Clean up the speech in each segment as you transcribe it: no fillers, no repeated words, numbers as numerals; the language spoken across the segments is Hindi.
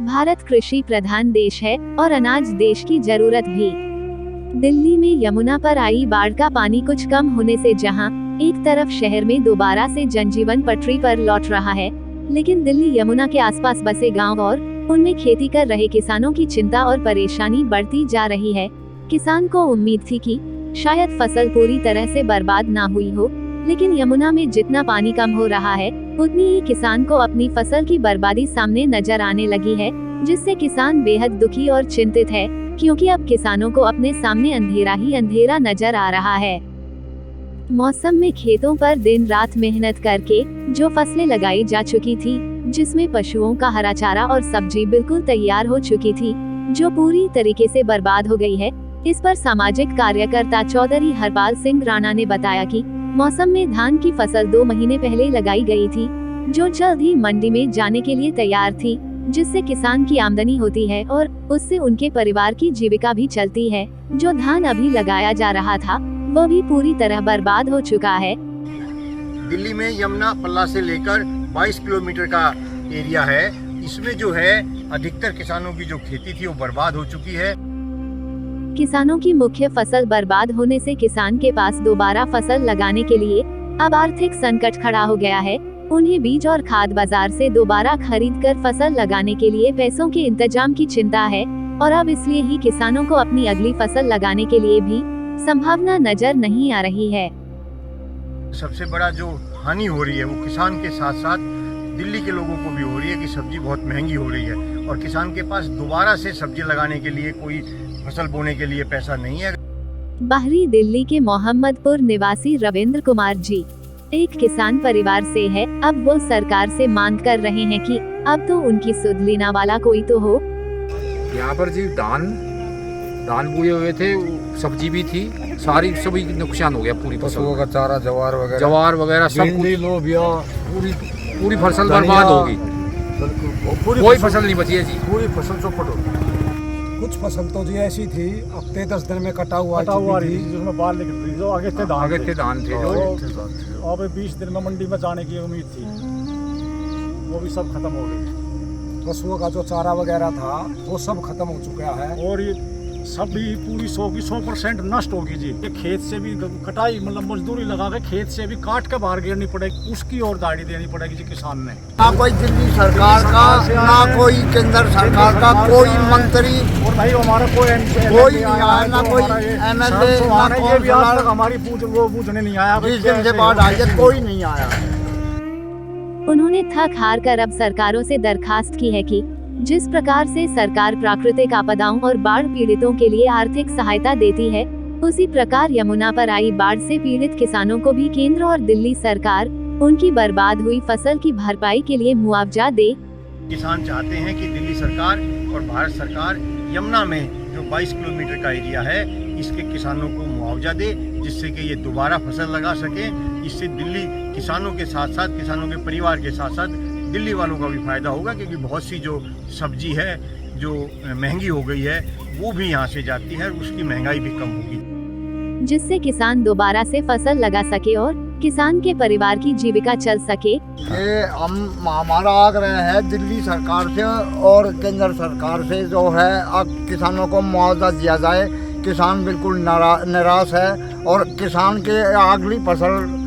भारत कृषि प्रधान देश है और अनाज देश की जरूरत भी। दिल्ली में यमुना पर आई बाढ़ का पानी कुछ कम होने से जहां एक तरफ शहर में दोबारा से जनजीवन पटरी पर लौट रहा है, लेकिन दिल्ली यमुना के आसपास बसे गांव और उनमें खेती कर रहे किसानों की चिंता और परेशानी बढ़ती जा रही है। किसान को उम्मीद थी कि शायद फसल पूरी तरह से बर्बाद ना हुई हो, लेकिन यमुना में जितना पानी कम हो रहा है उतनी ही किसान को अपनी फसल की बर्बादी सामने नजर आने लगी है, जिससे किसान बेहद दुखी और चिंतित है, क्योंकि अब किसानों को अपने सामने अंधेरा ही अंधेरा नजर आ रहा है। मौसम में खेतों पर दिन रात मेहनत करके जो फसलें लगाई जा चुकी थी, जिसमें पशुओं का हरा चारा और सब्जी बिल्कुल तैयार हो चुकी थी, जो पूरी तरीके से बर्बाद हो गई है। इस पर सामाजिक कार्यकर्ता चौधरी हरपाल सिंह राणा ने बताया कि मौसम में धान की फसल 2 महीने पहले लगाई गई थी, जो जल्द ही मंडी में जाने के लिए तैयार थी, जिससे किसान की आमदनी होती है और उससे उनके परिवार की जीविका भी चलती है। जो धान अभी लगाया जा रहा था वो भी पूरी तरह बर्बाद हो चुका है। दिल्ली में यमुना पल्ला से लेकर 22 किलोमीटर का एरिया है। इसमें जो है अधिकतर किसानों की जो खेती थी वो बर्बाद हो चुकी है। किसानों की मुख्य फसल बर्बाद होने से किसान के पास दोबारा फसल लगाने के लिए अब आर्थिक संकट खड़ा हो गया है। उन्हें बीज और खाद बाजार से दोबारा खरीदकर फसल लगाने के लिए पैसों के इंतजाम की चिंता है, और अब इसलिए ही किसानों को अपनी अगली फसल लगाने के लिए भी संभावना नजर नहीं आ रही है। सबसे बड़ा जो हानि हो रही है वो किसान के साथ साथ दिल्ली के लोगों को भी हो रही है कि सब्जी बहुत महंगी हो रही है और किसान के पास दोबारा से सब्जी लगाने के लिए कोई फसल बोने के लिए पैसा नहीं है। बाहरी दिल्ली के मोहम्मदपुर निवासी रविंद्र कुमार जी एक किसान परिवार से है। अब वो सरकार से मांग कर रहे हैं कि अब तो उनकी सुध लेने वाला कोई तो हो। यहाँ पर जी धान बोए हुए थे, सब्जी भी थी, सभी नुकसान हो गया। पूरी पशुओं का चारा, जवार वगैरह सब पूरी फसल बर्बाद होगी। कोई फसल नहीं बची है जी, पूरी फसल चौपट होगी। कुछ फसल तो जी ऐसी थी हफ्ते 10 दिन में कटा हुआ थी, जिसमें बाल निकल रही, जो आगे थे धान थे जो अब 20 दिन में मंडी में जाने की उम्मीद थी, वो भी सब खत्म हो गई। पशुओं का जो चारा वगैरह था वो सब खत्म हो चुका है और ये सब भी पूरी 100% नष्ट होगी जी। ये खेत से भी कटाई मतलब मजदूरी लगा के खेत से भी काट के बाहर गिरनी पड़ेगी, उसकी और दाढ़ी देनी पड़ेगी जी किसान ने। ना कोई दिल्ली सरकार का, ना कोई केंद्र सरकार का कोई मंत्री, और भाई हमारा कोई नहीं आया, ना कोई MLA, हमारी वो पूछने नहीं आया, से बाढ़ आई है कोई नहीं आया। उन्होंने थक हार कर अब सरकारों से दरखास्त की है कि जिस प्रकार से सरकार प्राकृतिक आपदाओं और बाढ़ पीड़ितों के लिए आर्थिक सहायता देती है, उसी प्रकार यमुना पर आई बाढ़ से पीड़ित किसानों को भी केंद्र और दिल्ली सरकार उनकी बर्बाद हुई फसल की भरपाई के लिए मुआवजा दे। किसान चाहते हैं कि दिल्ली सरकार और भारत सरकार यमुना में जो 22 किलोमीटर का एरिया है इसके किसानों को मुआवजा दे, जिससे कि ये दोबारा फसल लगा सके। इससे दिल्ली किसानों के साथ साथ किसानों के परिवार के साथ साथ दिल्ली वालों का भी फायदा होगा, क्योंकि बहुत सी जो सब्जी है जो महंगी हो गई है वो भी यहाँ से जाती है, उसकी महंगाई भी कम होगी, जिससे किसान दोबारा से फसल लगा सके और किसान के परिवार की जीविका चल सके। ये हमारा आग्रह है दिल्ली सरकार से और केंद्र सरकार से जो है अब किसानों को मुआवजा दिया जाए। किसान बिल्कुल निराश है और किसान के अगली फसल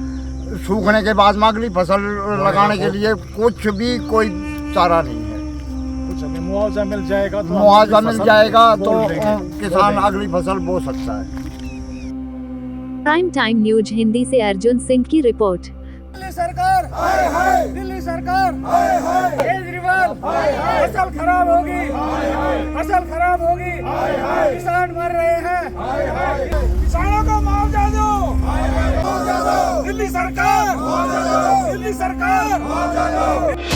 सूखने के बाद में अगली फसल लगाने के लिए कुछ भी कोई चारा नहीं है। कुछ हमें मुआवजा मिल जाएगा तो किसान अगली फसल बो सकता है। प्राइम टाइम न्यूज हिंदी से अर्जुन सिंह की रिपोर्ट। दिल्ली सरकार, हाय हाय दिल्ली सरकार, हाय हाय केजरीवाल, हाय हाय फसल खराब होगी, हाय हाय फसल खराब होगी, हाय हाय किसान मर रहे हैं, हाय हाय किसानों को मुआवजा दो, हाय हाय मुआवजा दो, दिल्ली सरकार, मुआवजा दो, दिल्ली सरकार, मुआवजा दो।